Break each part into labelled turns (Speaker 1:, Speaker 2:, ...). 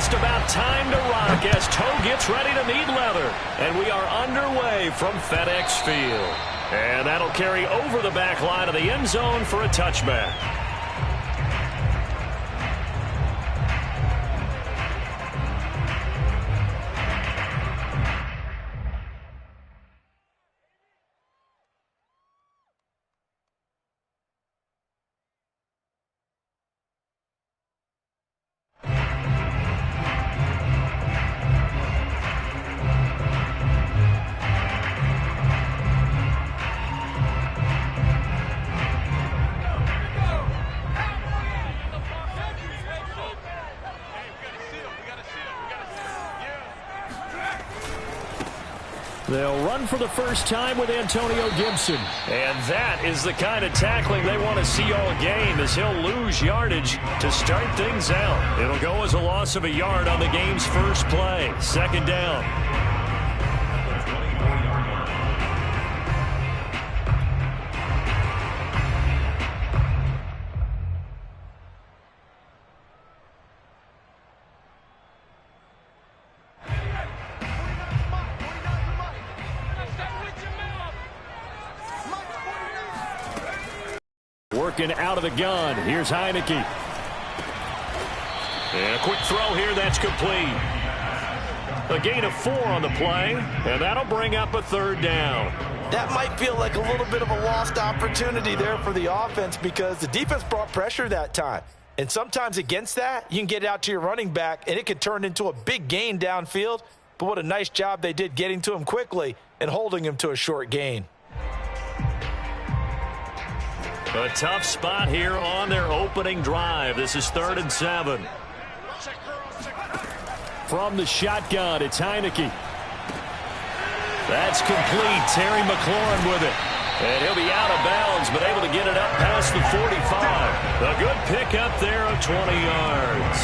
Speaker 1: just about time to rock as toe gets ready to meet leather. And we are underway from FedEx Field. And that'll carry over the back line of the end zone for a touchback. They'll run for the first time with Antonio Gibson. And that is the kind of tackling they want to see all game, as he'll lose yardage to start things out. It'll go as a loss of a yard on the game's first play. Second down. Working out of the gun. Here's Heineke. And a quick throw here. That's complete. A gain of 4 on the play, and that'll bring up a third down.
Speaker 2: That might feel like a little bit of a lost opportunity there for the offense because the defense brought pressure that time. And sometimes against that, you can get it out to your running back, and it could turn into a big gain downfield. But what a nice job they did getting to him quickly and holding him to a short gain.
Speaker 1: A tough spot here on their opening drive. This is 3rd and 7. From the shotgun, it's Heineke. That's complete. Terry McLaurin with it. And he'll be out of bounds, but able to get it up past the 45. A good pickup there of 20 yards.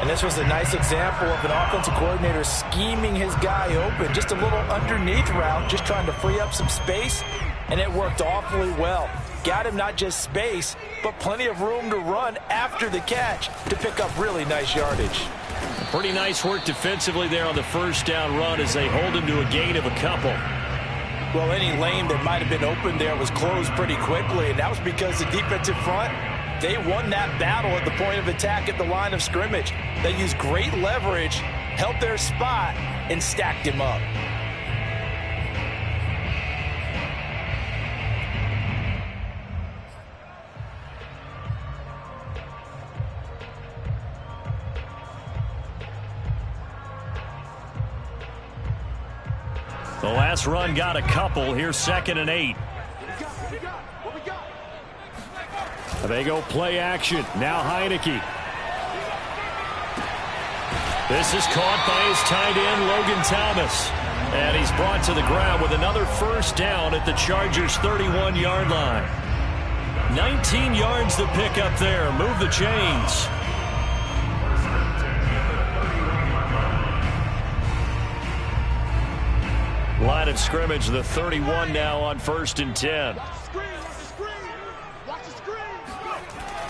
Speaker 2: And this was a nice example of an offensive coordinator scheming his guy open. Just a little underneath route, just trying to free up some space, and it worked awfully well. Got him not just space, but plenty of room to run after the catch to pick up really nice yardage.
Speaker 1: Pretty nice work defensively there on the first down run as they hold him to a gain of a couple.
Speaker 2: Well, any lane that might have been open there was closed pretty quickly, and that was because the defensive front, they won that battle at the point of attack at the line of scrimmage. They used great leverage, held their spot, and stacked him up.
Speaker 1: The last run got a couple. Here's 2nd and 8. They go play action. Now Heineke. This is caught by his tight end, Logan Thomas. And he's brought to the ground with another first down at the Chargers' 31-yard line. 19 yards to pick up there. Move the chains. Line of scrimmage, the 31 now on 1st and 10.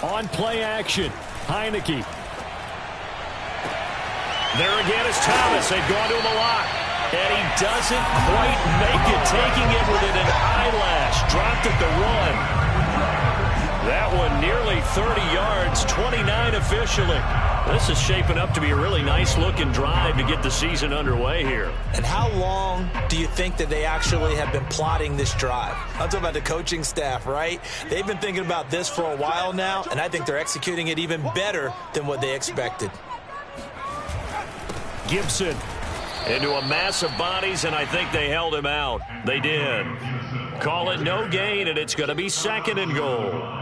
Speaker 1: On play action, Heineke. There again is Thomas. They've gone to him a lot. And he doesn't quite make it, taking it within an eyelash. Dropped at the 1. That one nearly 30 yards, 29 officially. This is shaping up to be a really nice-looking drive to get the season underway here.
Speaker 2: And how long do you think that they actually have been plotting this drive? I'm talking about the coaching staff, right? They've been thinking about this for a while now, and I think they're executing it even better than what they expected.
Speaker 1: Gibson into a mass of bodies, and I think they held him out. They did. Call it no gain, and it's going to be 2nd and goal.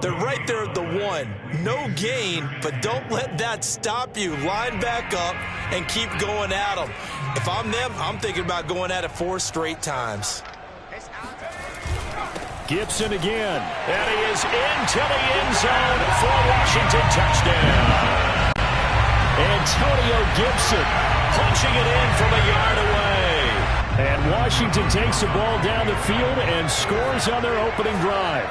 Speaker 2: They're right there at the 1. No gain, but don't let that stop you. Line back up and keep going at them. If I'm them, I'm thinking about going at it 4 straight times.
Speaker 1: Gibson again. And he is into the end zone for a Washington touchdown. Antonio Gibson punching it in from a yard away. And Washington takes the ball down the field and scores on their opening drive.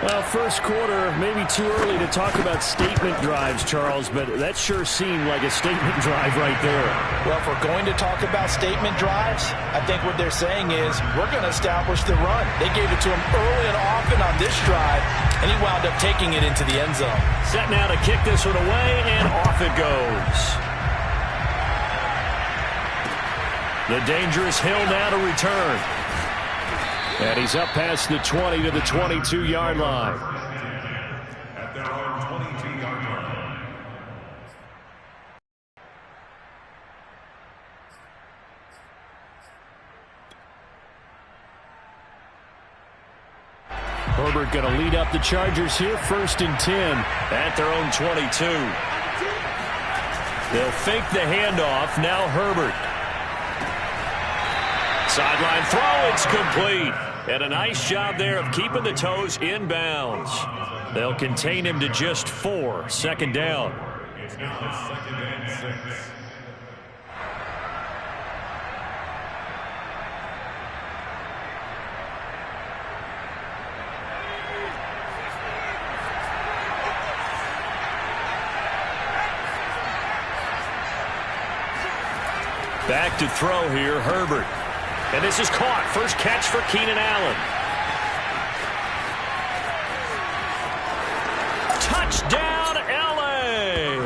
Speaker 1: Well, first quarter, maybe too early to talk about statement drives, Charles, but that sure seemed like a statement drive right there.
Speaker 2: Well, if we're going to talk about statement drives, I think what they're saying is we're going to establish the run. They gave it to him early and often on this drive, and he wound up taking it into the end zone.
Speaker 1: Set now to kick this one away, and off it goes. The dangerous Hill now to return. And he's up past the 20 to the 22-yard line.
Speaker 3: At their own 22-yard line.
Speaker 1: Herbert going to lead up the Chargers here, 1st and 10 at their own 22. They'll fake the handoff. Now Herbert. Sideline throw, it's complete. And a nice job there of keeping the toes in bounds. They'll contain him to just 4. 2nd down.
Speaker 3: It's now 2nd and 6.
Speaker 1: Back to throw here, Herbert. And this is caught. First catch for Keenan Allen. Touchdown, L.A.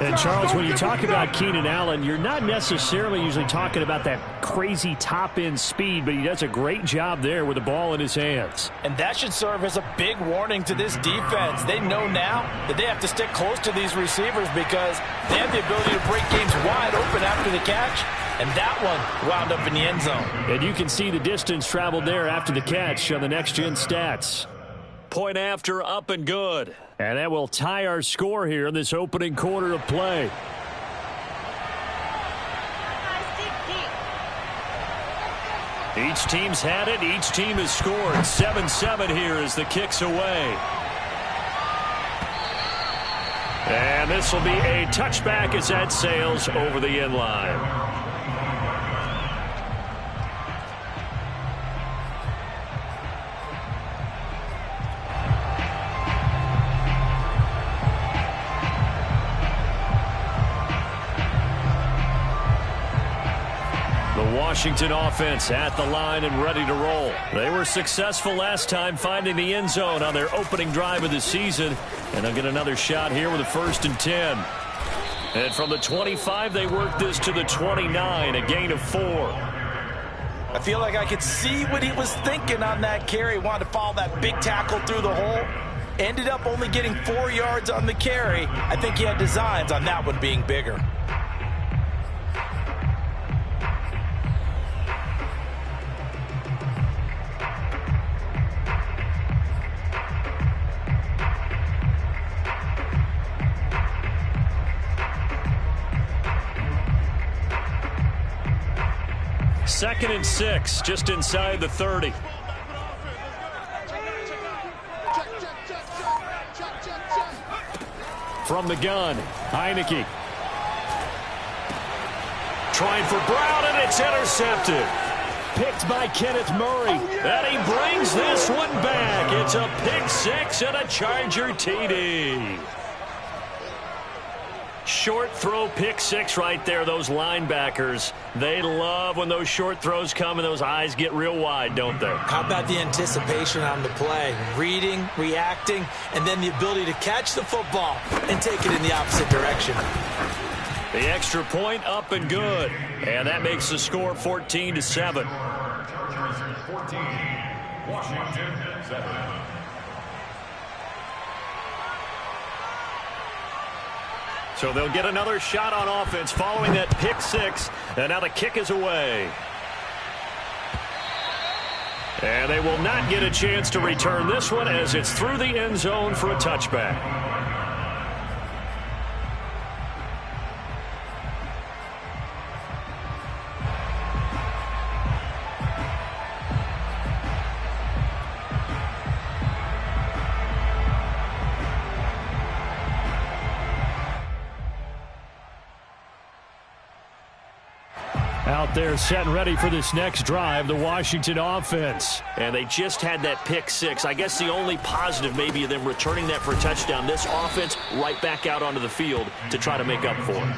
Speaker 1: And, Charles, when you talk about Keenan Allen, you're not necessarily usually talking about that crazy top-end speed, but he does a great job there with the ball in his hands.
Speaker 2: And that should serve as a big warning to this defense. They know now that they have to stick close to these receivers because they have the ability to break games wide open after the catch. And that one wound up in the end zone.
Speaker 1: And you can see the distance traveled there after the catch on the next-gen stats. Point after, up and good. And that will tie our score here in this opening quarter of play. Each team's had it. Each team has scored. 7-7 here as the kick's away. And this will be a touchback as that sails over the end line. Washington offense at the line and ready to roll. They were successful last time finding the end zone on their opening drive of the season. And they'll get another shot here with a 1st and 10. And from the 25, they work this to the 29, a gain of 4.
Speaker 2: I feel like I could see what he was thinking on that carry. Wanted to follow that big tackle through the hole. Ended up only getting 4 yards on the carry. I think he had designs on that one being bigger.
Speaker 1: Second and 6, just inside the 30. From the gun, Heineke. Trying for Brown, and it's intercepted. Picked by Kenneth Murray. And he brings this one back. It's a pick 6 and a Charger TD. Short throw pick 6 right there. Those linebackers, they love when those short throws come and those eyes get real wide, don't they?
Speaker 2: How about the anticipation on the play? Reading, reacting, and then the ability to catch the football and take it in the opposite direction.
Speaker 1: The extra point up and good. And that makes the score 14-7.
Speaker 3: Chargers 14, Washington 7.
Speaker 1: So they'll get another shot on offense following that pick 6. And now the kick is away. And they will not get a chance to return this one as it's through the end zone for a touchback. Out out there setting ready for this next drive, the Washington offense.
Speaker 4: And they just had that pick six. I guess the only positive maybe of them returning that for a touchdown. This offense right back out onto the field to try to make up for it.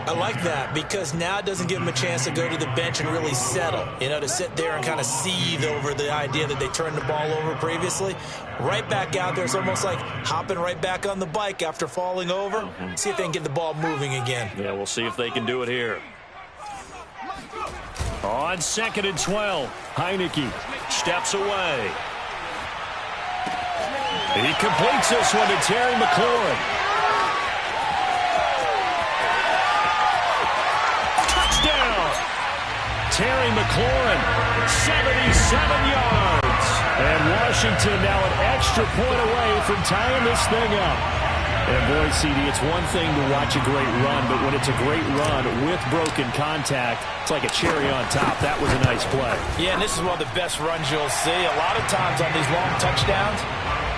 Speaker 2: I like that because now it doesn't give them a chance to go to the bench and really settle, to sit there and kind of seethe over the idea that they turned the ball over previously. Right back out there. It's almost like hopping right back on the bike after falling over. See if they can get the ball moving again.
Speaker 4: Yeah, we'll see if they can do it here.
Speaker 1: On 2nd and 12, Heineke steps away. He completes this one to Terry McLaurin. Touchdown! Terry McLaurin, 77 yards. And Washington now an extra point away from tying this thing up. And boy, CD, it's one thing to watch a great run, but when it's a great run with broken contact, it's like a cherry on top. That was a nice play.
Speaker 2: Yeah, and this is one of the best runs you'll see. A lot of times on these long touchdowns,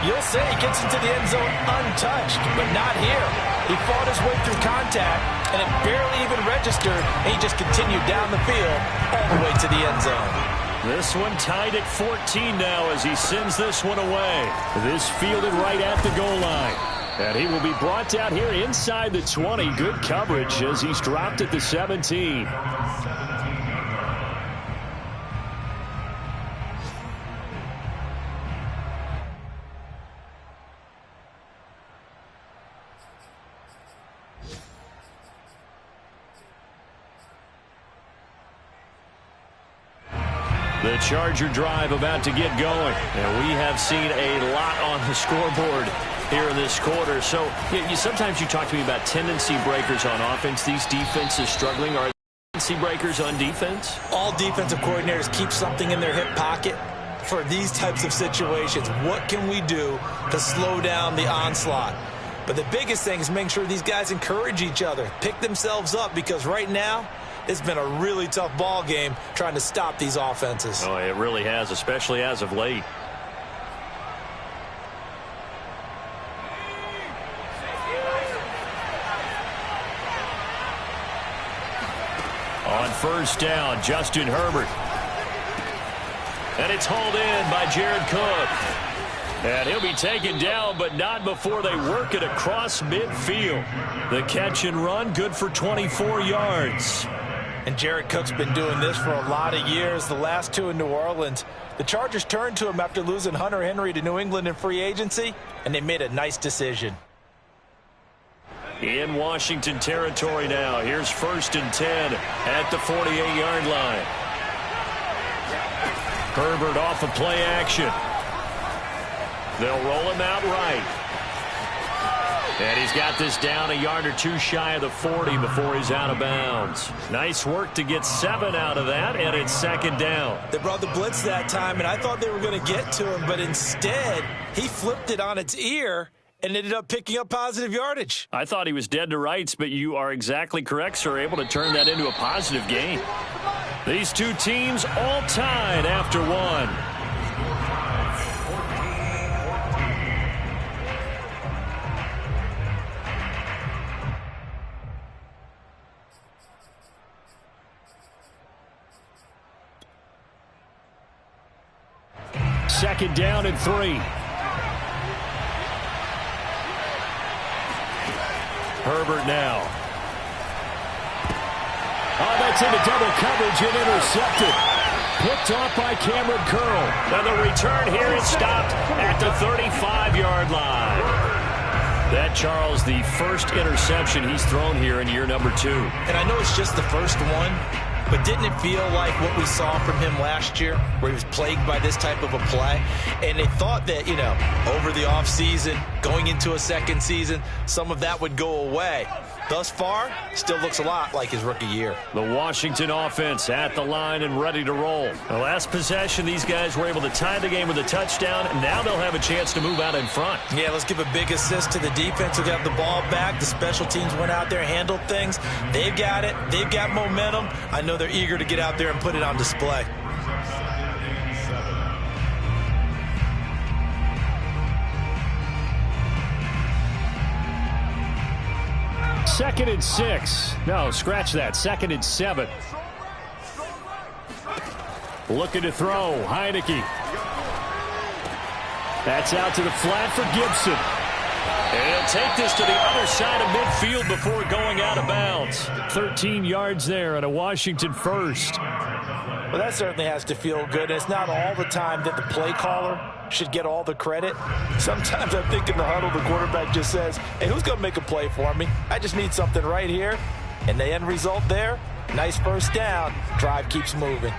Speaker 2: you'll say he gets into the end zone untouched, but not here. He fought his way through contact, and it barely even registered, and he just continued down the field all the way to the end zone.
Speaker 1: This one tied at 14 now as he sends this one away. This fielded right at the goal line. And he will be brought down here inside the 20. Good coverage as he's dropped at the 17. The Charger drive about to get going. And we have seen a lot on the scoreboard here in this quarter. So sometimes you talk to me about tendency breakers on offense. These defenses struggling. Are tendency breakers on defense?
Speaker 2: All defensive coordinators keep something in their hip pocket for these types of situations. What can we do to slow down the onslaught? But the biggest thing is making sure these guys encourage each other, pick themselves up, because right now it's been a really tough ball game trying to stop these offenses.
Speaker 1: Oh, it really has, especially as of late. On 1st down, Justin Herbert. And it's hauled in by Jared Cook. And he'll be taken down, but not before they work it across midfield. The catch and run, good for 24 yards.
Speaker 2: And Jared Cook's been doing this for a lot of years, the last two in New Orleans. The Chargers turned to him after losing Hunter Henry to New England in free agency, and they made a nice decision.
Speaker 1: In Washington territory now. Here's 1st and 10 at the 48-yard line. Herbert off of play action. They'll roll him out right. And he's got this down a yard or two shy of the 40 before he's out of bounds. Nice work to get 7 out of that, and it's 2nd down.
Speaker 2: They brought the blitz that time, and I thought they were going to get to him, but instead he flipped it on its ear and ended up picking up positive yardage.
Speaker 1: I thought he was dead to rights, but you are exactly correct, sir. Able to turn that into a positive gain. These two teams all tied after one. Second down and 3. Herbert now. Oh, that's into double coverage and intercepted. Picked off by Cameron Curl. And the return here is stopped at the 35-yard line. That, Charles, the first interception he's thrown here in year number 2.
Speaker 2: And I know it's just the first one, but didn't it feel like what we saw from him last year, where he was plagued by this type of a play? And they thought that, over the offseason, going into a second season, some of that would go away. Thus far, still looks a lot like his rookie year.
Speaker 1: The Washington offense at the line and ready to roll. The last possession, these guys were able to tie the game with a touchdown. Now they'll have a chance to move out in front.
Speaker 2: Yeah, let's give a big assist to the defense who got the ball back. The special teams went out there, handled things. They've got it. They've got momentum. I know they're eager to get out there and put it on display.
Speaker 1: Second and 6. No, scratch that. 2nd and 7. Looking to throw, Heineke. That's out to the flat for Gibson. And he'll take this to the other side of midfield before going out of bounds. 13 yards there and a Washington first.
Speaker 2: Well, that certainly has to feel good. It's not all the time that the play caller should get all the credit. Sometimes I think in the huddle, the quarterback just says, hey, who's going to make a play for me? I just need something right here. And the end result there, nice first down. Drive keeps moving.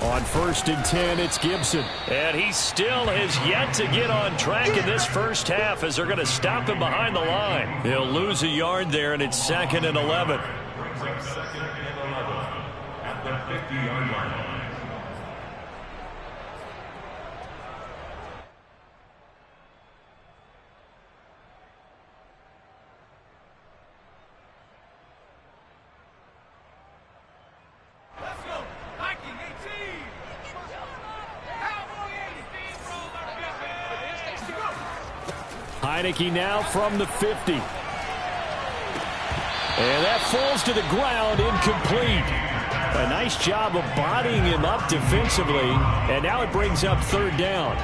Speaker 1: On 1st and 10, it's Gibson. And he still has yet to get on track in this first half as they're going to stop him behind the line. He'll lose a yard there, and it's 2nd and 11.
Speaker 3: Brings up 2nd and 11 at the 50-yard line.
Speaker 1: Heineke now from the 50. And that falls to the ground, incomplete. A nice job of bodying him up defensively. And now it brings up 3rd down.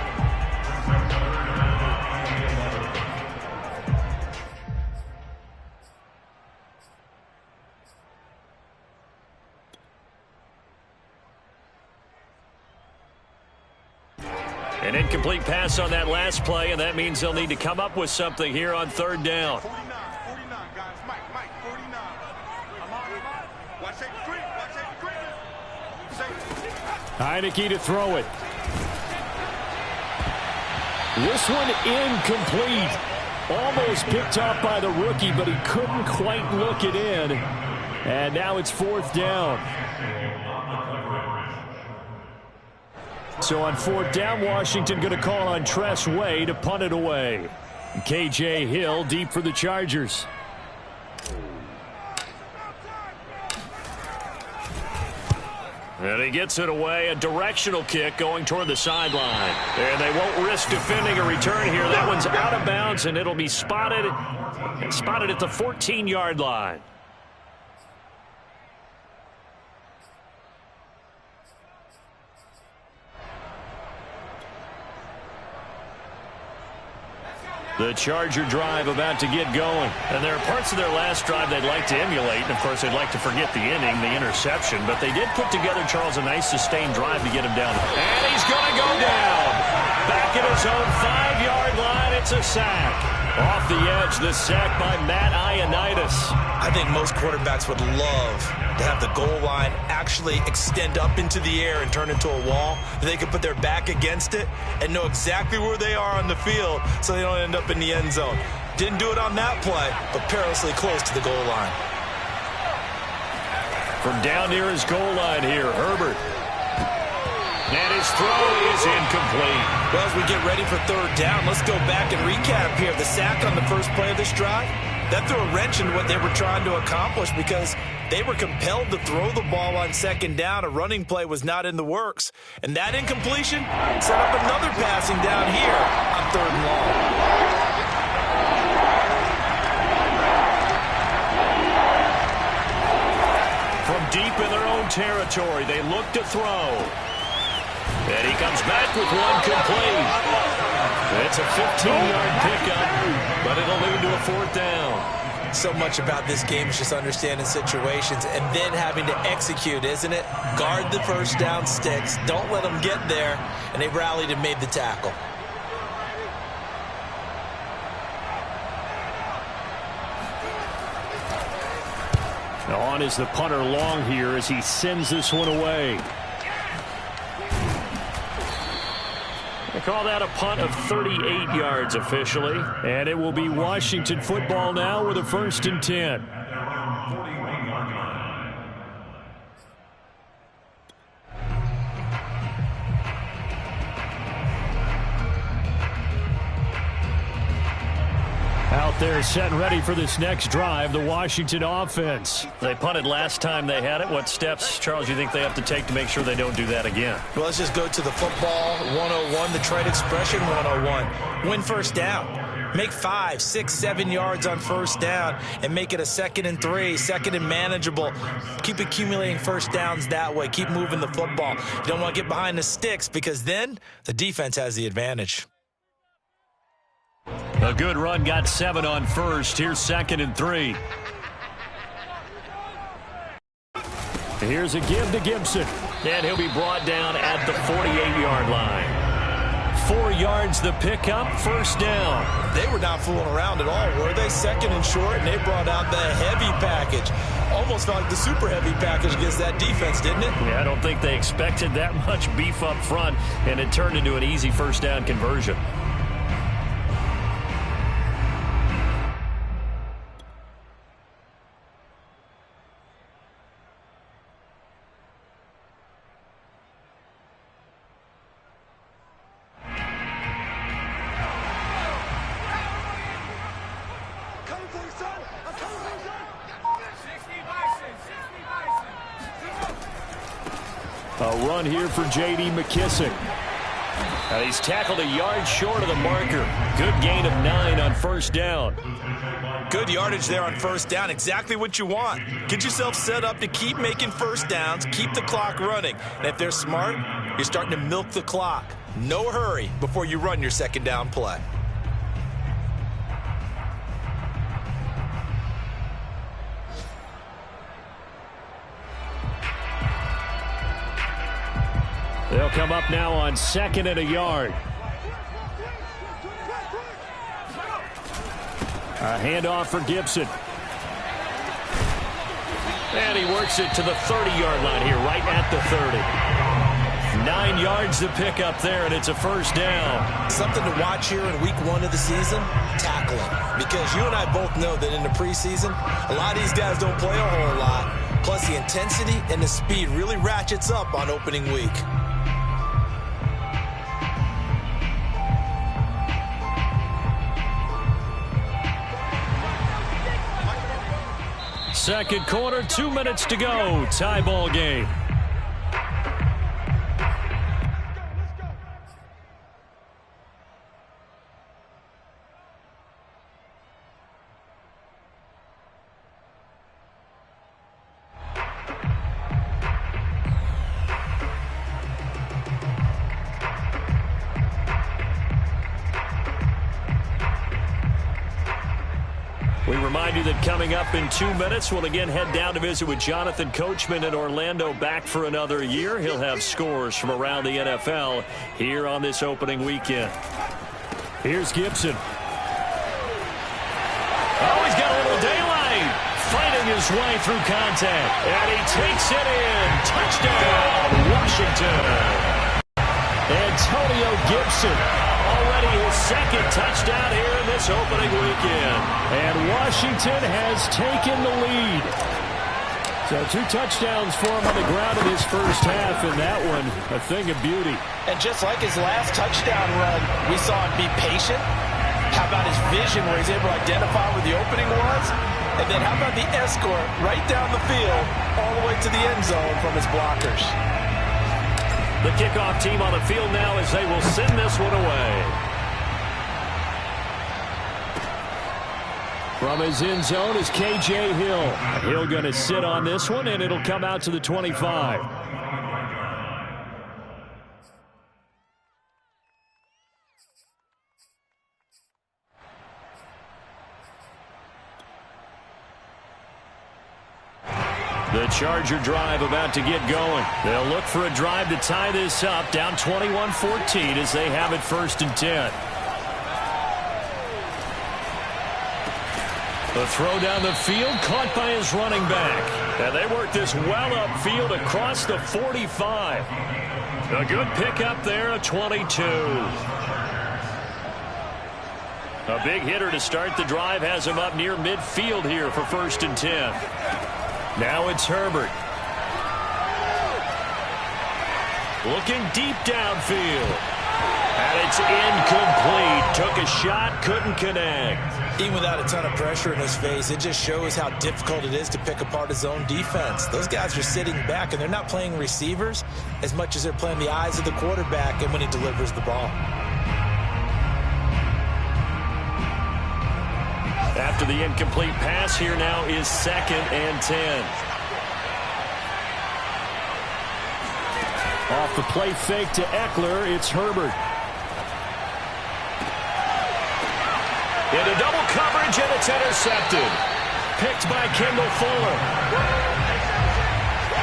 Speaker 1: An incomplete pass on that last play, and that means they'll need to come up with something here on 3rd down.
Speaker 5: 49, guys. Mike, 49. Watch that
Speaker 1: Heineke to throw it. This one incomplete. Almost picked off by the rookie, but he couldn't quite look it in. And now it's 4th down. So on 4th down, Washington going to call on Tress Way to punt it away. KJ Hill deep for the Chargers. And he gets it away. A directional kick going toward the sideline. And they won't risk defending a return here. That one's out of bounds, and it'll be spotted at the 14-yard line. The Charger drive about to get going. And there are parts of their last drive they'd like to emulate. And, of course, they'd like to forget the inning, the interception. But they did put together, Charles, a nice sustained drive to get him down. And he's going to go down. Back at his own 5-yard line, it's a sack. Off the edge, the sack by Matt Ioannidis.
Speaker 2: I think most quarterbacks would love to have the goal line actually extend up into the air and turn into a wall. They could put their back against it and know exactly where they are on the field so they don't end up in the end zone. Didn't do it on that play, but perilously close to the goal line.
Speaker 1: From down near his goal line here, Herbert. And his throw is incomplete.
Speaker 2: Well, as we get ready for 3rd down, let's go back and recap here. The sack on the first play of this drive, that threw a wrench in what they were trying to accomplish because they were compelled to throw the ball on 2nd down. A running play was not in the works. And that incompletion set up another passing down here on 3rd and long.
Speaker 1: From deep in their own territory, they look to throw. And he comes back with one complete. It's a 15-yard pickup, but it'll lead to a 4th down.
Speaker 2: So much about this game is just understanding situations and then having to execute, isn't it? Guard the first down sticks. Don't let them get there. And they rallied and made the tackle.
Speaker 1: On is the punter Long here as he sends this one away. They call that a punt of 38 yards officially. And it will be Washington football now with a 1st and 10. Out there set and ready for this next drive, the Washington offense. They punted last time they had it. What steps, Charles, you think they have to take to make sure they don't do that again?
Speaker 2: Well, let's just go to the football 101, the trade expression 101. Win first down. Make 5, 6, 7 yards on first down and make it a 2nd and 3, 2nd and manageable. Keep accumulating first downs that way. Keep moving the football. You don't want to get behind the sticks because then the defense has the advantage.
Speaker 4: A good run, got 7 on first. Here's 2nd and 3. Here's a give to Gibson. And he'll be brought down at the 48-yard line. 4 yards the pickup, first down.
Speaker 2: They were not fooling around at all, were they? 2nd and short, and they brought out the heavy package. Almost felt like the super heavy package against that defense, didn't it?
Speaker 4: Yeah, I don't think they expected that much beef up front, and it turned into an easy first down conversion. A run here for J.D. McKissick. He's tackled a yard short of the marker. Good gain of 9 on first down.
Speaker 2: Good yardage there on first down. Exactly what you want. Get yourself set up to keep making first downs, keep the clock running. And if they're smart, you're starting to milk the clock. No hurry before you run your 2nd down play.
Speaker 4: They'll come up now on 2nd and a yard. A handoff for Gibson. And he works it to the 30-yard line here, right at the 30. 9 yards to pick up there, and it's a first down.
Speaker 2: Something to watch here in week 1 of the season, tackling. Because you and I both know that in the preseason, a lot of these guys don't play a whole lot. Plus, the intensity and the speed really ratchets up on opening week.
Speaker 4: Second quarter, 2 minutes to go. Tie ball game. We remind you that coming up in 2 minutes, we'll again head down to visit with Jonathan Coachman in Orlando, back for another year. He'll have scores from around the NFL here on this opening weekend. Here's Gibson. Oh, he's got a little daylight. Fighting his way through contact. And he takes it in. Touchdown, Washington. Antonio Gibson. Already his 2nd touchdown here in this opening weekend. And Washington has taken the lead. So 2 touchdowns for him on the ground in his first half, and that one a thing of beauty.
Speaker 2: And just like his last touchdown run, we saw him be patient. How about his vision where he's able to identify where the opening was? And then how about the escort right down the field all the way to the end zone from his blockers?
Speaker 4: The kickoff team on the field now as they will send this one away. From his end zone is K.J. Hill. Hill going to sit on this one, and it'll come out to the 25. The Charger drive about to get going. They'll look for a drive to tie this up, down 21-14 as they have it 1st and 10. The throw down the field, caught by his running back. And they work this well upfield across the 45. A good pickup there, a 22. A big hitter to start the drive has him up near midfield here for 1st and 10. Now it's Herbert. Looking deep downfield. And it's incomplete. Took a shot, couldn't connect.
Speaker 2: Even without a ton of pressure in his face, it just shows how difficult it is to pick apart his own defense. Those guys are sitting back, and they're not playing receivers as much as they're playing the eyes of the quarterback and when he delivers the ball.
Speaker 1: After the incomplete pass, here now is 2nd and 10.
Speaker 4: Off the play fake to Eckler, it's Herbert.
Speaker 1: Into double coverage, and it's intercepted. Picked by Kendall Fuller.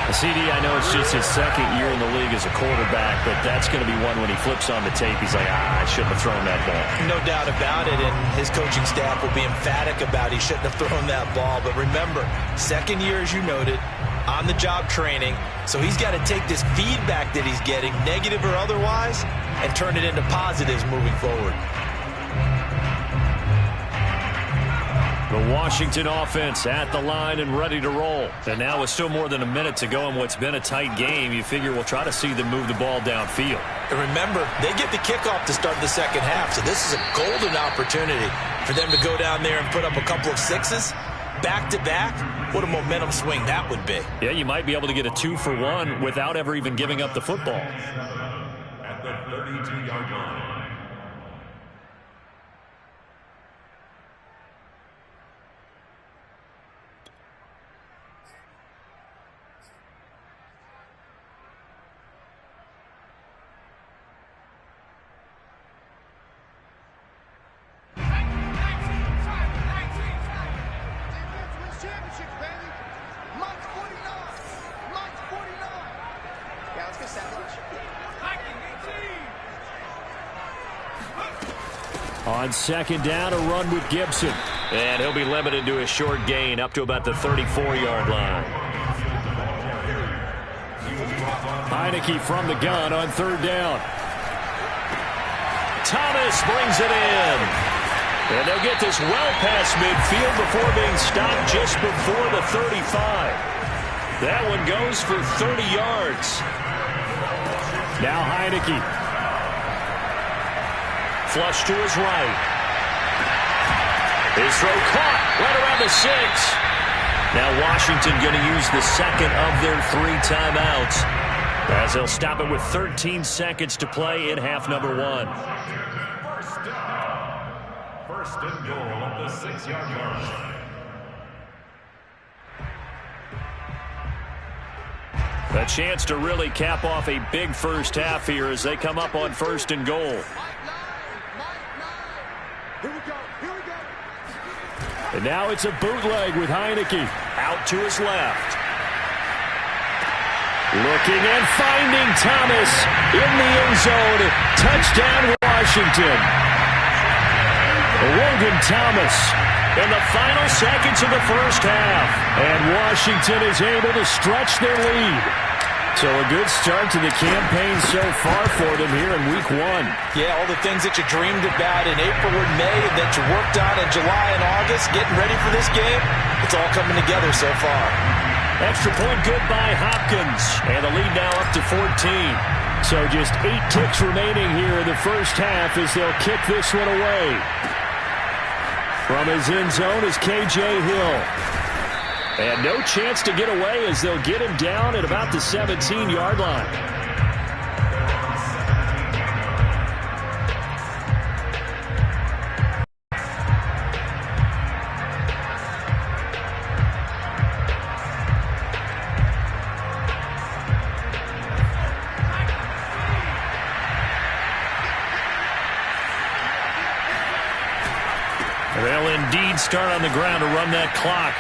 Speaker 1: CD, I know it's just his 2nd year in the league as a quarterback, but that's going to be one when he flips on the tape, he's like, I shouldn't have thrown that ball.
Speaker 2: No doubt about it, and his coaching staff will be emphatic about he shouldn't have thrown that ball. But remember, 2nd year, as you noted, on-the-job training, so he's got to take this feedback that he's getting, negative or otherwise, and turn it into positives moving forward.
Speaker 1: The Washington offense at the line and ready to roll. And now with still more than a minute to go in what's been a tight game, you figure we'll try to see them move the ball downfield.
Speaker 2: And remember, they get the kickoff to start the second half, so this is a golden opportunity for them to go down there and put up a couple of sixes back-to-back. What a momentum swing that would be.
Speaker 1: Yeah, you might be able to get a 2-for-1 without ever even giving up the football.
Speaker 3: At the 32-yard line.
Speaker 4: On 2nd down, a run with Gibson.
Speaker 1: And he'll be limited to a short gain up to about the 34-yard line.
Speaker 4: Heineke from the gun on 3rd down.
Speaker 1: Thomas brings it in. And they'll get this well past midfield before being stopped just before the 35. That one goes for 30 yards.
Speaker 4: Now Heineke.
Speaker 1: Flush to his right. His throw caught right around the 6. Now Washington going to use the 2nd of their 3 timeouts as they'll stop it with 13 seconds to play in half number 1.
Speaker 3: First and goal at the 6-yard line.
Speaker 1: A chance to really cap off a big first half here as they come up on 1st and goal.
Speaker 4: And now it's a bootleg with Heineke.
Speaker 1: Out to his left.
Speaker 4: Looking and finding Thomas in the end zone. Touchdown, Washington. Logan Thomas in the final seconds of the first half. And Washington is able to stretch their lead. So a good start to the campaign so far for them here in week 1.
Speaker 2: Yeah, all the things that you dreamed about in April and May and that you worked on in July and August, getting ready for this game, it's all coming together so far.
Speaker 1: Extra point good by Hopkins. And the lead now up to 14.
Speaker 4: So just 8 ticks remaining here in the first half as they'll kick this one away. From his end zone is K.J. Hill. And no chance to get away as they'll get him down at about the 17-yard line.
Speaker 1: They'll indeed start on the ground to run that clock.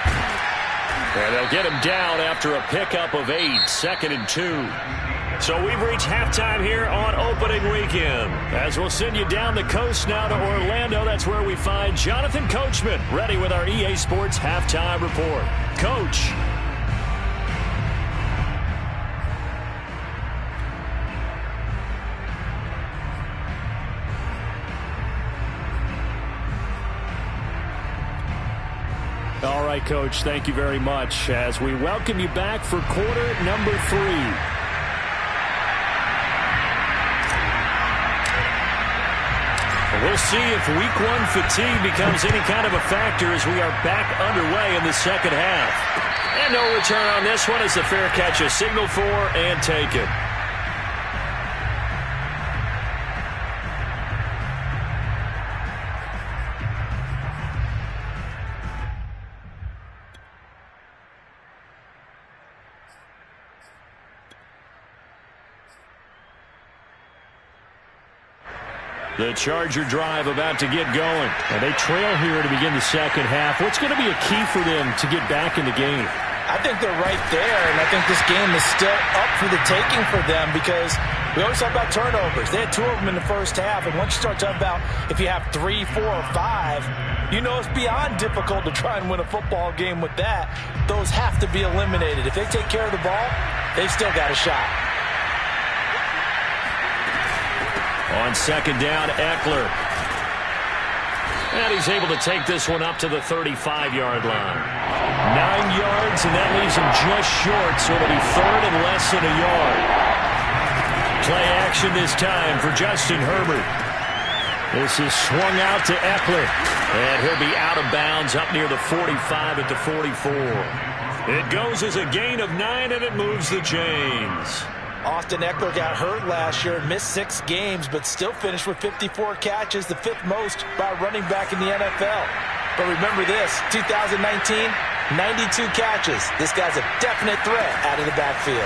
Speaker 1: And they'll get him down after a pickup of 8, 2nd and 2. So we've reached halftime here on opening weekend. As we'll send you down the coast now to Orlando, that's where we find Jonathan Coachman ready with our EA Sports Halftime Report. Coach.
Speaker 4: All right, Coach, thank you very much as we welcome you back for quarter number 3.
Speaker 1: We'll see if week 1 fatigue becomes any kind of a factor as we are back underway in the second half. And no return on this one as the fair catch is signaled for and taken. The Charger drive about to get going.
Speaker 4: And they trail here to begin the second half. What's going to be a key for them to get back in the game?
Speaker 2: I think they're right there, and I think this game is still up for the taking for them because we always talk about turnovers. They had 2 of them in the first half, and once you start talking about if you have 3, 4, or 5, you know it's beyond difficult to try and win a football game with that. Those have to be eliminated. If they take care of the ball, they've still got a shot.
Speaker 1: On second down, Eckler. And he's able to take this one up to the 35-yard line. 9 yards, and that leaves him just short, so it'll be third and less than a yard. Play action this time for Justin Herbert. This is swung out to Eckler, and he'll be out of bounds up near the 45 at the 44. It goes as a gain of 9, and it moves the chains.
Speaker 2: Austin Eckler got hurt last year and missed 6 games, but still finished with 54 catches, the 5th most by a running back in the NFL. But remember this, 2019, 92 catches. This guy's a definite threat out of the backfield.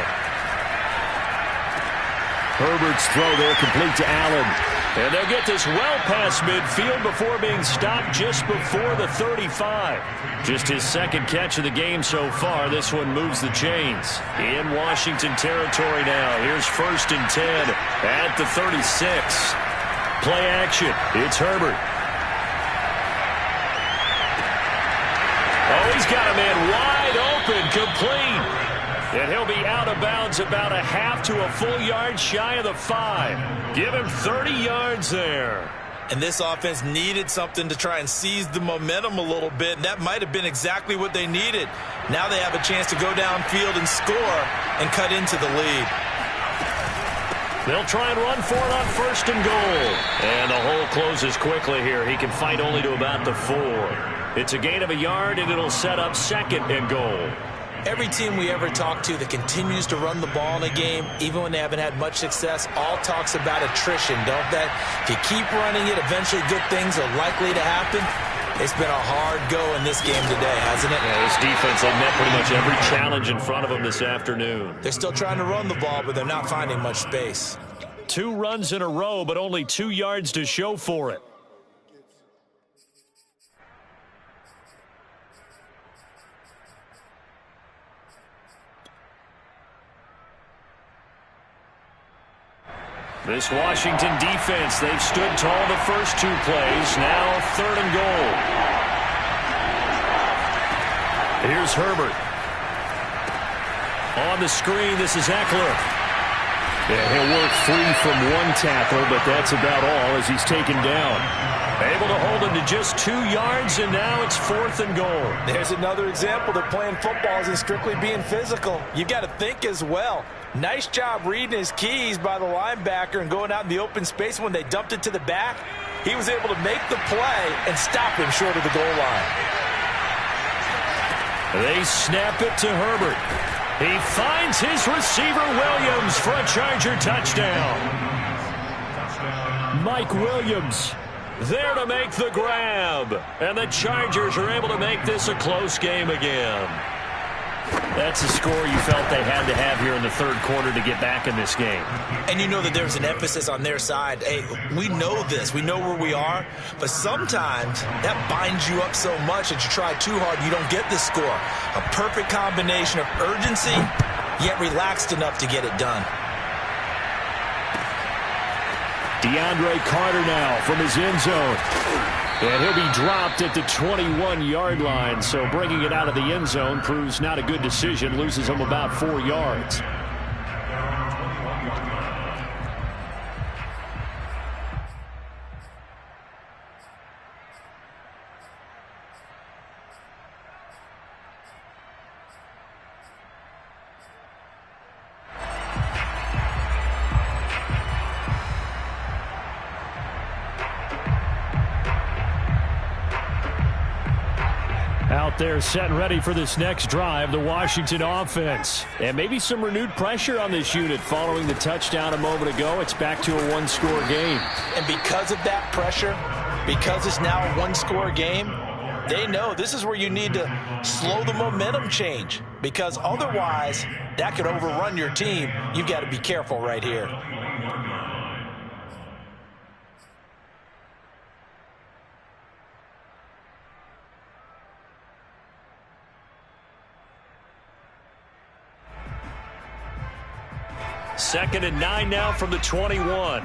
Speaker 1: Herbert's throw there complete to Allen. And they'll get this well past midfield before being stopped just before the 35. Just his second catch of the game so far. This one moves the chains. In Washington territory now. Here's 1st and 10 at the 36. Play action. It's Herbert. Oh, he's got a man wide open, complete. And he'll be out of bounds about a half to a full yard shy of the 5. Give him 30 yards there.
Speaker 2: And this offense needed something to try and seize the momentum a little bit, and that might have been exactly what they needed. Now they have a chance to go downfield and score and cut into the lead.
Speaker 1: They'll try and run for it on 1st and goal. And the hole closes quickly here. He can fight only to about the 4. It's a gain of a yard, and it'll set up 2nd and goal.
Speaker 2: Every team we ever talk to that continues to run the ball in a game, even when they haven't had much success, all talks about attrition, don't they? If you keep running it, eventually good things are likely to happen. It's been a hard go in this game today, hasn't it?
Speaker 1: Yeah, this defense, they've met pretty much every challenge in front of them this afternoon.
Speaker 2: They're still trying to run the ball, but they're not finding much space.
Speaker 1: 2 runs in a row, but only 2 yards to show for it. This Washington defense, they've stood tall the first 2 plays. Now 3rd and goal. Here's Herbert. On the screen, this is Eckler. And he'll work free from 1 tackle, but that's about all as he's taken down. Able to hold him to just 2 yards, and now it's 4th and goal.
Speaker 2: There's another example that playing football isn't strictly being physical. You've got to think as well. Nice job reading his keys by the linebacker and going out in the open space. When they dumped it to the back, he was able to make the play and stop him short of the goal line.
Speaker 1: They snap it to Herbert. He finds his receiver Williams for a Charger touchdown. Mike Williams there to make the grab. And the Chargers are able to make this a close game again. That's a score you felt they had to have here in the 3rd quarter to get back in this game.
Speaker 2: And you know that there's an emphasis on their side. Hey, we know this. We know where we are. But sometimes that binds you up so much that you try too hard and you don't get the score. A perfect combination of urgency, yet relaxed enough to get it done.
Speaker 1: Carter now from his end zone. And he'll be dropped at the 21-yard line, so bringing it out of the end zone proves not a good decision, loses him about 4 yards. Out there set and ready for this next drive, the Washington offense. And maybe some renewed pressure on this unit following the touchdown a moment ago. It's back to a 1-score game.
Speaker 2: And because of that pressure, because it's now a 1-score game, they know this is where you need to slow the momentum change. Because otherwise, that could overrun your team. You've got to be careful right here.
Speaker 1: 2nd and 9 now from the 21.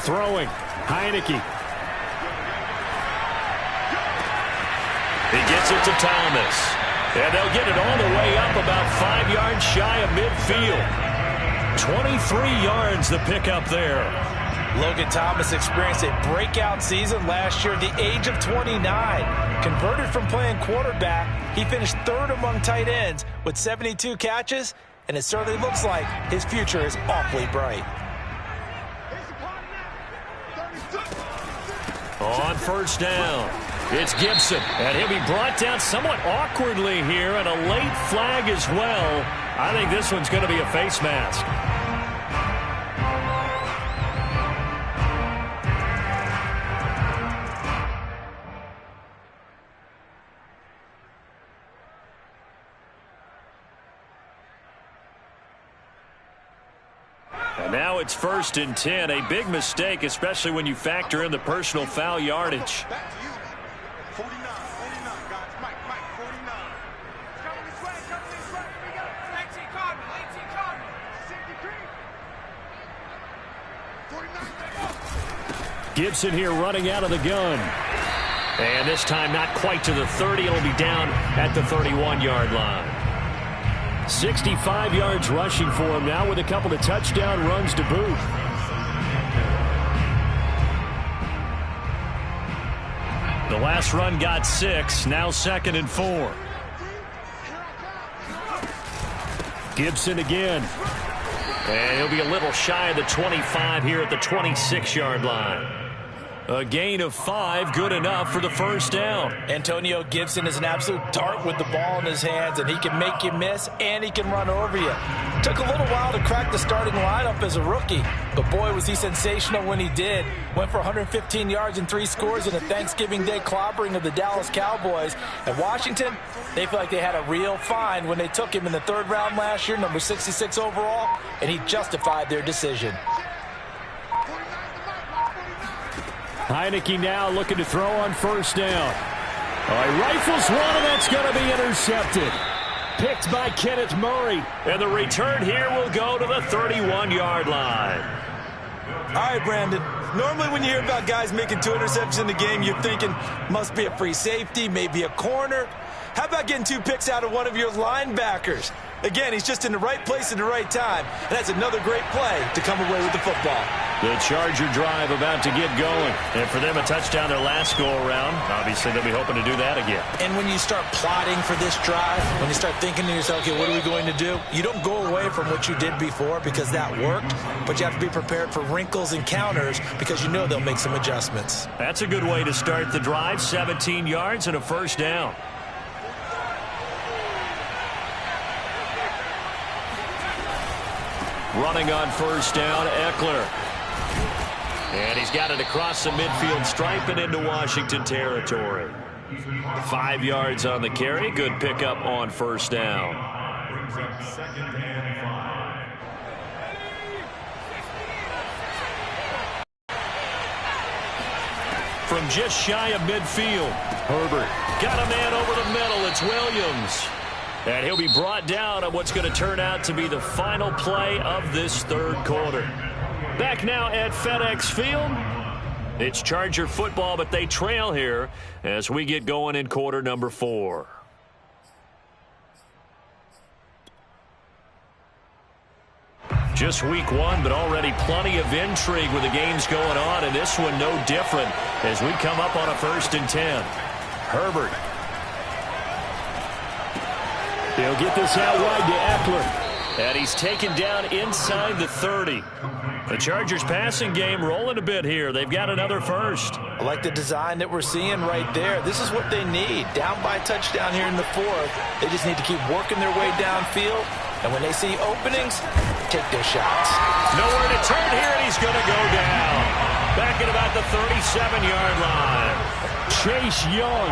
Speaker 4: Throwing. Heineke.
Speaker 1: He gets it to Thomas. And they'll get it all the way up about 5 yards shy of midfield. 23 yards the pickup there.
Speaker 2: Logan Thomas experienced a breakout season last year at the age of 29. Converted from playing quarterback, he finished 3rd among tight ends with 72 catches, and it certainly looks like his future is awfully bright.
Speaker 1: On 1st down, it's Gibson, and he'll be brought down somewhat awkwardly here, and a late flag as well. I think this one's going to be a face mask. And now it's 1st and 10. A big mistake, especially when you factor in the personal foul yardage.
Speaker 5: Back to you. 49, guys. Mike, 49. Coming this way. Here we go. 18 Cardinal. 63. 49.
Speaker 4: Gibson here running out of the gun.
Speaker 1: And this time not quite to the 30. It'll be down at the 31-yard line.
Speaker 4: 65 yards rushing for him now with a couple of touchdown runs to boot.
Speaker 1: The last run got 6. Now 2nd and 4.
Speaker 4: Gibson again.
Speaker 1: And he'll be a little shy of the 25 here at the 26-yard line. A gain of 5, good enough for the 1st down.
Speaker 2: Antonio Gibson is an absolute dart with the ball in his hands, and he can make you miss, and he can run over you. Took a little while to crack the starting lineup as a rookie, but boy, was he sensational when he did. Went for 115 yards and 3 scores in a Thanksgiving Day clobbering of the Dallas Cowboys. And Washington, they feel like they had a real find when they took him in the 3rd round last year, number 66 overall, and he justified their decision.
Speaker 4: Heineke now looking to throw on 1st down. He rifles one, and that's going to be intercepted. Picked by Kenneth Murray.
Speaker 1: And the return here will go to the 31-yard line.
Speaker 6: All right, Brandon. Normally when you hear about guys making 2 interceptions in the game, you're thinking must be a free safety, maybe a corner. How about getting 2 picks out of one of your linebackers? Again, he's just in the right place at the right time, and that's another great play to come away with the football.
Speaker 1: The Charger drive about to get going. And for them, a touchdown their last go-around. Obviously, they'll be hoping to do that again.
Speaker 2: And when you start plotting for this drive, when you start thinking to yourself, okay, what are we going to do? You don't go away from what you did before because that worked, but you have to be prepared for wrinkles and counters because you know they'll make some adjustments.
Speaker 1: That's a good way to start the drive. 17 yards and a 1st down. Running on 1st down, Eckler. And he's got it across the midfield stripe and into Washington territory. 5 yards on the carry. Good pickup on 1st down.
Speaker 3: Brings up 2nd and 5.
Speaker 1: From just shy of midfield, Herbert got a man over the middle. It's Williams. And he'll be brought down on what's going to turn out to be the final play of this 3rd quarter. Back now at FedEx Field. It's Charger football, but they trail here as we get going in quarter number 4. Just week 1, but already plenty of intrigue with the games going on, and this one no different as we come up on a 1st and 10. Herbert.
Speaker 4: They'll get this out wide to Eckler.
Speaker 1: And he's taken down inside the 30. The Chargers passing game rolling a bit here. They've got another 1st.
Speaker 2: I like the design that we're seeing right there. This is what they need. Down by a touchdown here in the 4th. They just need to keep working their way downfield. And when they see openings, take their shots.
Speaker 1: Nowhere to turn here, and he's going to go down. Back at about the 37-yard line.
Speaker 4: Chase Young.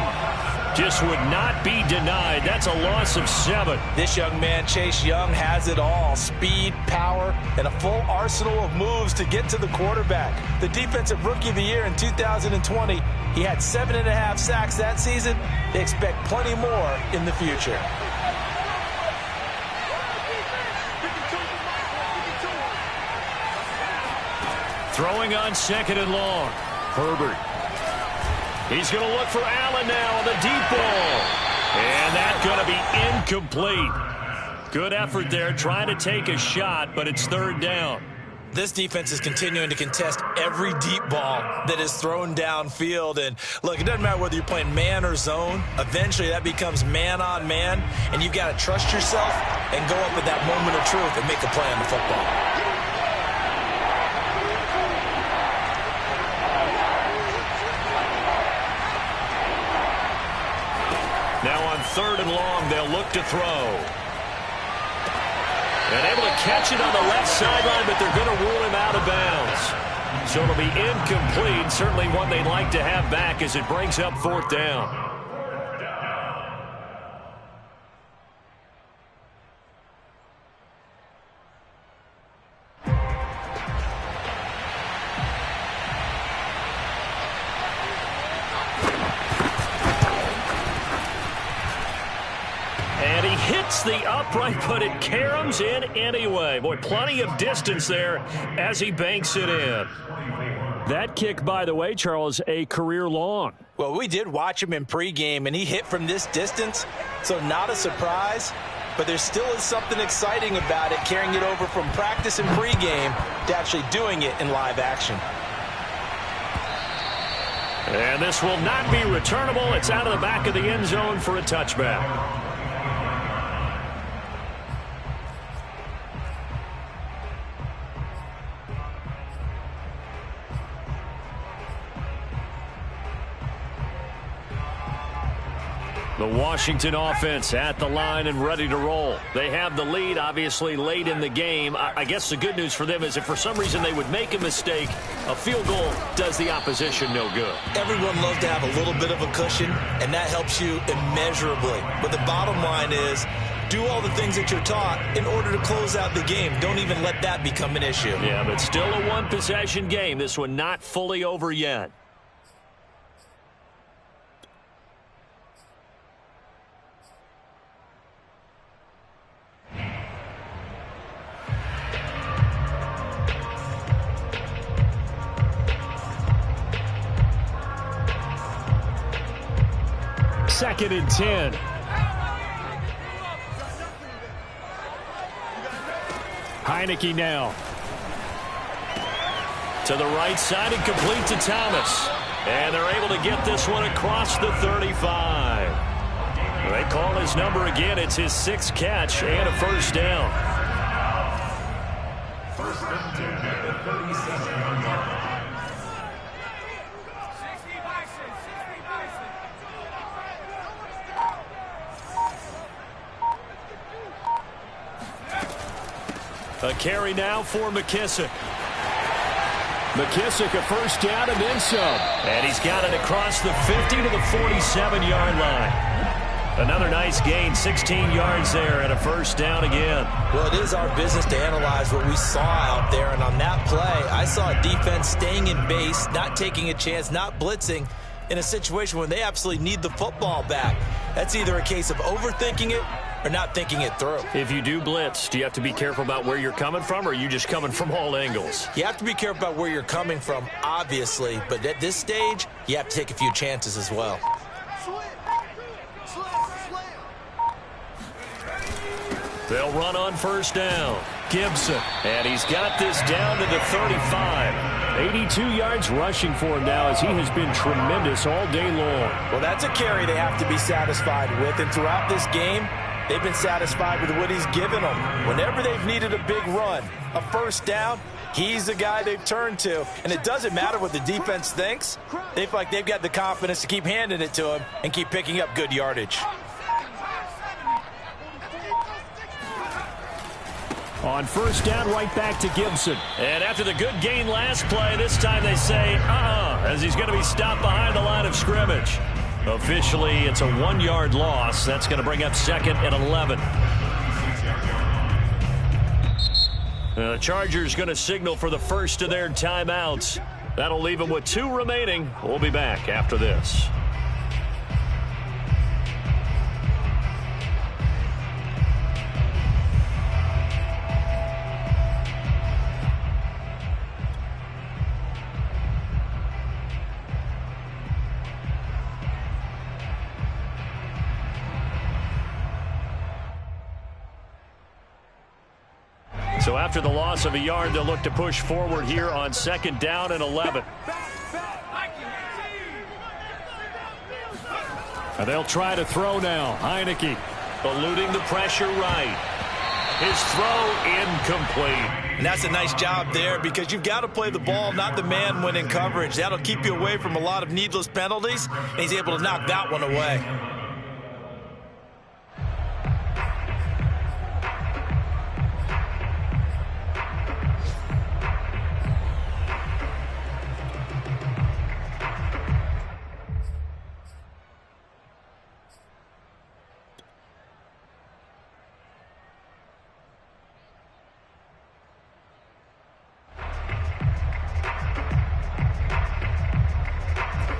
Speaker 1: just would not be denied. That's a loss of 7.
Speaker 2: This young man, Chase Young, has it all. Speed, power, and a full arsenal of moves to get to the quarterback. The Defensive Rookie of the Year in 2020, he had 7.5 sacks that season. They expect plenty more in the future.
Speaker 1: Throwing on 2nd and long. Herbert. He's going to look for Allen now on the deep ball. And that's going to be incomplete. Good effort there, trying to take a shot, but it's 3rd down.
Speaker 2: This defense is continuing to contest every deep ball that is thrown downfield. And look, it doesn't matter whether you're playing man or zone. Eventually that becomes man on man, and you've got to trust yourself and go up at that moment of truth and make a play on the football.
Speaker 1: Now on 3rd and long, they'll look to throw. And able to catch it on the left sideline, but they're going to rule him out of bounds. So it'll be incomplete. Certainly one they'd like to have back as it brings up 4th down. The upright, but it caroms in anyway. Boy, plenty of distance there as he banks it in. That kick, by the way, Charles, a career long.
Speaker 2: Well, we did watch him in pregame, and he hit from this distance, so not a surprise. But there still is something exciting about it, carrying it over from practice and pregame to actually doing it in live action.
Speaker 1: And this will not be returnable. It's out of the back of the end zone for a touchback. The Washington offense at the line and ready to roll. They have the lead, obviously, late in the game. I guess the good news for them is if for some reason they would make a mistake, a field goal does the opposition no good.
Speaker 2: Everyone loves to have a little bit of a cushion, and that helps you immeasurably. But the bottom line is, do all the things that you're taught in order to close out the game. Don't even let that become an issue.
Speaker 1: Yeah, but still a one-possession game. This one not fully over yet. Second and 10. Heineke now. To the right side and complete to Thomas. And they're able to get this one across the 35. They call his number again. It's his 6th catch and a 1st down.
Speaker 3: First and 10 at the 37-yard line.
Speaker 1: A carry now for McKissick. McKissick a 1st down and then some. And he's got it across the 50 to the 47-yard line. Another nice gain, 16 yards there and a 1st down again.
Speaker 2: Well, it is our business to analyze what we saw out there. And on that play, I saw a defense staying in base, not taking a chance, not blitzing in a situation where they absolutely need the football back. That's either a case of overthinking it or not thinking it through.
Speaker 1: If you do blitz, do you have to be careful about where you're coming from, or are you just coming from all angles?
Speaker 2: You have to be careful about where you're coming from, obviously, but at this stage, you have to take a few chances as well.
Speaker 1: They'll run on 1st down. Gibson, and he's got this down to the 35. 82 yards rushing for him now as he has been tremendous all day long.
Speaker 2: Well, that's a carry they have to be satisfied with, and throughout this game, they've been satisfied with what he's given them. Whenever they've needed a big run, a 1st down, he's the guy they've turned to. And it doesn't matter what the defense thinks. They feel like they've got the confidence to keep handing it to him and keep picking up good yardage.
Speaker 1: On 1st down, right back to Gibson. And after the good gain last play, this time they say, as he's going to be stopped behind the line of scrimmage. Officially, it's a 1-yard loss. That's going to bring up 2nd and 11. The Chargers going to signal for the first of their timeouts. That'll leave them with 2 remaining. We'll be back after this. So after the loss of a yard, they'll look to push forward here on 2nd down and 11.
Speaker 4: And they'll try to throw now. Heineke
Speaker 1: Eluding the pressure right. His throw incomplete.
Speaker 6: And that's a nice job there because you've got to play the ball, not the man when in coverage. That'll keep you away from a lot of needless penalties, and he's able to knock that one away.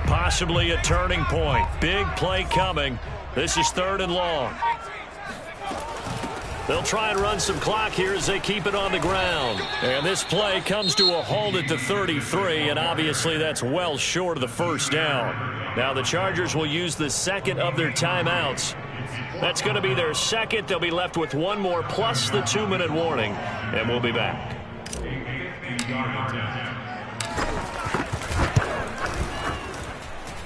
Speaker 1: Possibly a turning point. Big play coming. This is 3rd and long. They'll try and run some clock here as they keep it on the ground. And this play comes to a halt at the 33, and obviously that's well short of the first down. Now the Chargers will use the 2nd of their timeouts. That's going to be their 2nd. They'll be left with 1 more plus the 2-minute warning, and we'll be back.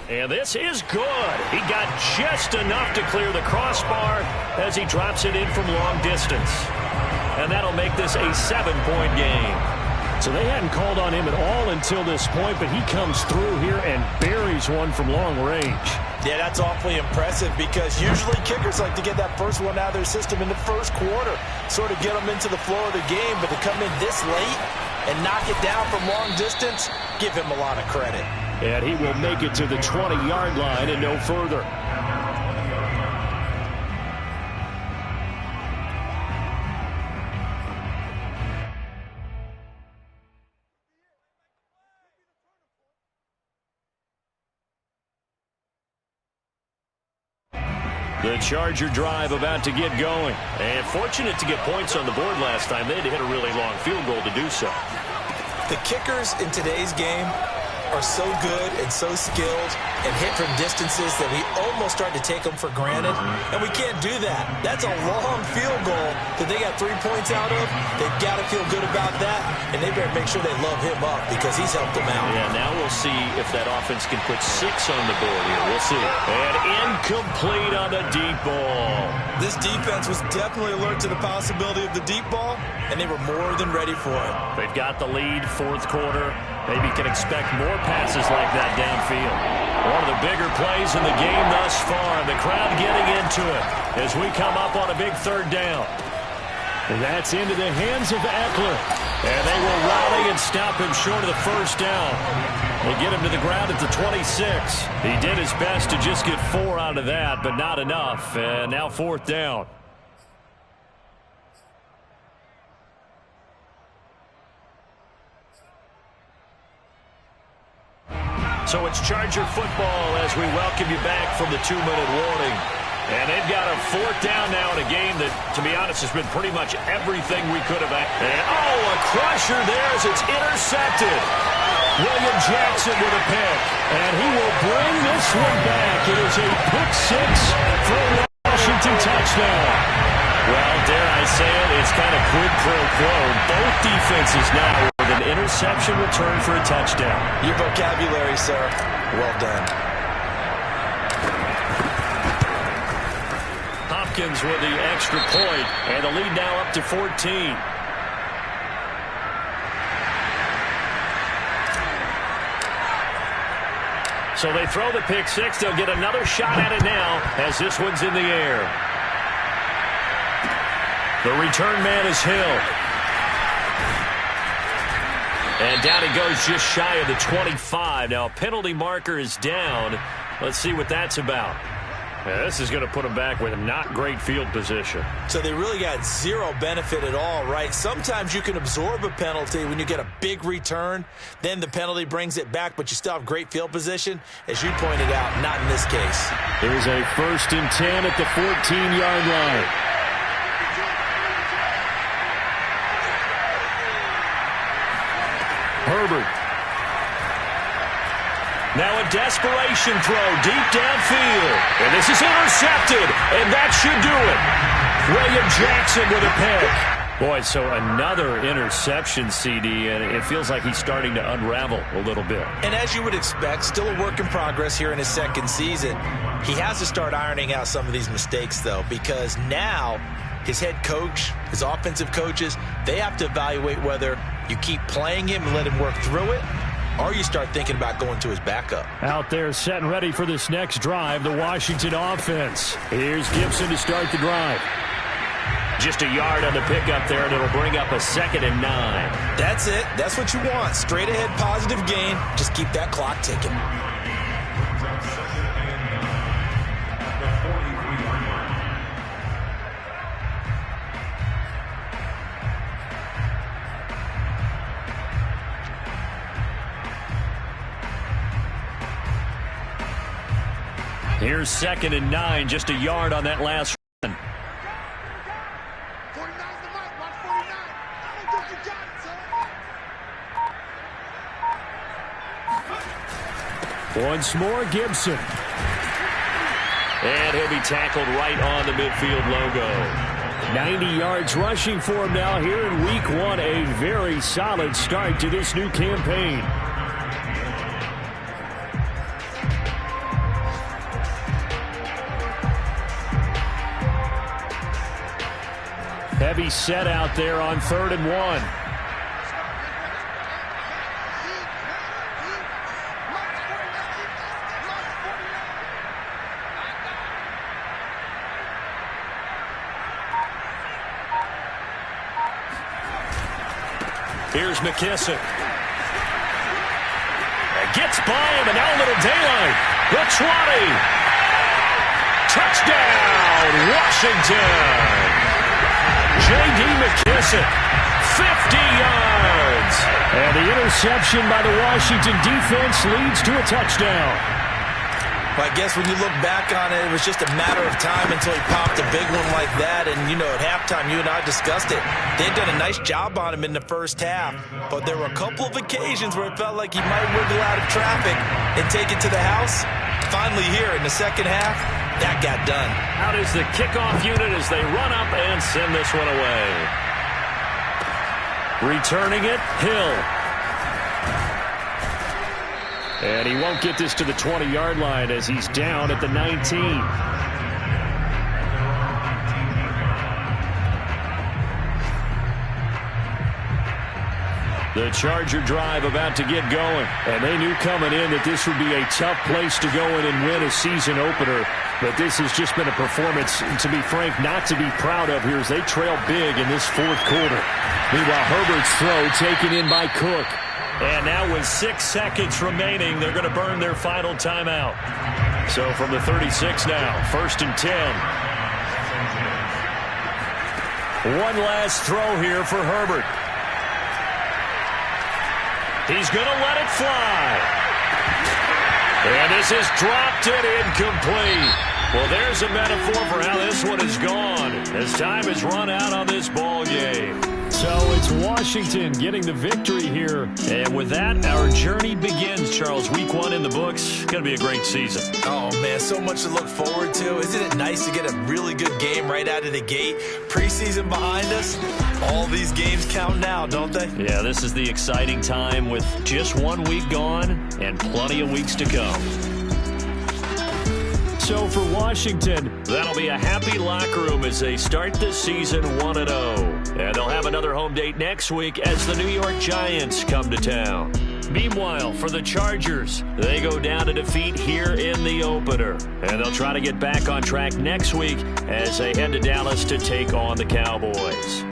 Speaker 1: And this is good. He got just enough to clear the crossbar as he drops it in from long distance. And that'll make this a 7-point game.
Speaker 4: So they hadn't called on him at all until this point, but he comes through here and buries one from long range.
Speaker 6: Yeah, that's awfully impressive because usually kickers like to get that first one out of their system in the first quarter, sort of get them into the flow of the game, but to come in this late and knock it down from long distance, give him a lot of credit.
Speaker 4: And he will make it to the 20-yard line and no further.
Speaker 1: The Charger drive about to get going. And fortunate to get points on the board last time. They had to hit a really long field goal to do so.
Speaker 6: The kickers in today's game are so good and so skilled and hit from distances that we almost start to take them for granted, and we can't do that. That's a long field goal that they got 3 points out of. They've got to feel good about that, and they better make sure they love him up because he's helped them out.
Speaker 1: Yeah, now we'll see if that offense can put 6 on the board here. We'll see. And incomplete on the deep ball.
Speaker 6: This defense was definitely alert to the possibility of the deep ball, and they were more than ready for it.
Speaker 1: They've got the lead, 4th quarter. Maybe can expect more passes like that downfield. One of the bigger plays in the game thus far. The crowd getting into it as we come up on a big 3rd down.
Speaker 4: And that's into the hands of Eckler.
Speaker 1: And they will rally and stop him short of the first down. They get him to the ground at the 26. He did his best to just get 4 out of that, but not enough. And now 4th down. So it's Charger football as we welcome you back from the 2-minute warning. And they've got a 4th down now in a game that, to be honest, has been pretty much everything we could have. And, a crusher there as it's intercepted. William Jackson with a pick. And he will bring this one back. It is a pick 6 for a Washington touchdown. Well, dare I say it, it's kind of quid pro quo. Both defenses now with an interception return for a touchdown.
Speaker 6: Your vocabulary, sir. Well done.
Speaker 1: Hopkins with the extra point, and the lead now up to 14. So they throw the pick 6. They'll get another shot at it now as this one's in the air. The return man is Hill. And down he goes just shy of the 25. Now a penalty marker is down Let's see what that's about. Yeah, this is going to put them back with not great field position.
Speaker 2: So they really got zero benefit at all, right? Sometimes you can absorb a penalty when you get a big return. Then the penalty brings it back, but you still have great field position. As you pointed out, not in this case.
Speaker 4: Here's a 1st and 10 at the 14-yard line. Herbert.
Speaker 1: Now a desperation throw deep downfield. And this is intercepted. And that should do it. William Jackson with a pick. Boy, so another interception, CD, and it feels like he's starting to unravel a little bit.
Speaker 2: And as you would expect, still a work in progress here in his second season. He has to start ironing out some of these mistakes, though, because now his head coach, his offensive coaches, they have to evaluate whether you keep playing him and let him work through it, or you start thinking about going to his backup.
Speaker 4: Out there set and ready for this next drive, the Washington offense. Here's Gibson to start the drive.
Speaker 1: Just a yard on the pickup there, and it'll bring up a 2nd and 9.
Speaker 2: That's it. That's what you want. Straight ahead positive gain. Just keep that clock ticking.
Speaker 1: Here's 2nd and 9, just a yard on that last run.
Speaker 5: 49's the mark, watch 49. I don't think you got it, son.
Speaker 4: Once more, Gibson.
Speaker 1: And he'll be tackled right on the midfield logo.
Speaker 4: 90 yards rushing for him now here in Week 1. A very solid start to this new campaign. Heavy set out there on 3rd and 1.
Speaker 1: Here's McKissick. Gets by him, and now a little daylight. The 20. Touchdown, Washington. J.D. McKissick, 50 yards.
Speaker 4: And the interception by the Washington defense leads to a touchdown.
Speaker 2: Well, I guess when you look back on it, it was just a matter of time until he popped a big one like that. And, you know, at halftime, you and I discussed it. They'd done a nice job on him in the first half. But there were a couple of occasions where it felt like he might wiggle out of traffic and take it to the house. Finally here in the second half, that got done.
Speaker 1: Out is the kickoff unit as they run up and send this one away. Returning it, Hill.
Speaker 4: And he won't get this to the 20-yard line as he's down at the 19.
Speaker 1: The Charger drive about to get going.
Speaker 4: And they knew coming in that this would be a tough place to go in and win a season opener. But this has just been a performance, to be frank, not to be proud of here as they trail big in this 4th quarter. Meanwhile, Herbert's throw taken in by Cook.
Speaker 1: And now with 6 seconds remaining, they're going to burn their final timeout. So from the 36 now, 1st and 10. One last throw here for Herbert. He's going to let it fly. And this is dropped and incomplete. Well, there's a metaphor for how this one is gone as time has run out on this ball game.
Speaker 4: So it's Washington getting the victory here.
Speaker 1: And with that, our journey begins, Charles. Week 1 in the books. Going to be a great season.
Speaker 2: Oh, man, so much to look forward to. Isn't it nice to get a really good game right out of the gate? Preseason behind us. All these games count now, don't they?
Speaker 1: Yeah, this is the exciting time with just 1 week gone and plenty of weeks to come.
Speaker 4: So for Washington,
Speaker 1: that'll be a happy locker room as they start this season 1-0. And they'll have another home date next week as the New York Giants come to town. Meanwhile, for the Chargers, they go down to defeat here in the opener. And they'll try to get back on track next week as they head to Dallas to take on the Cowboys.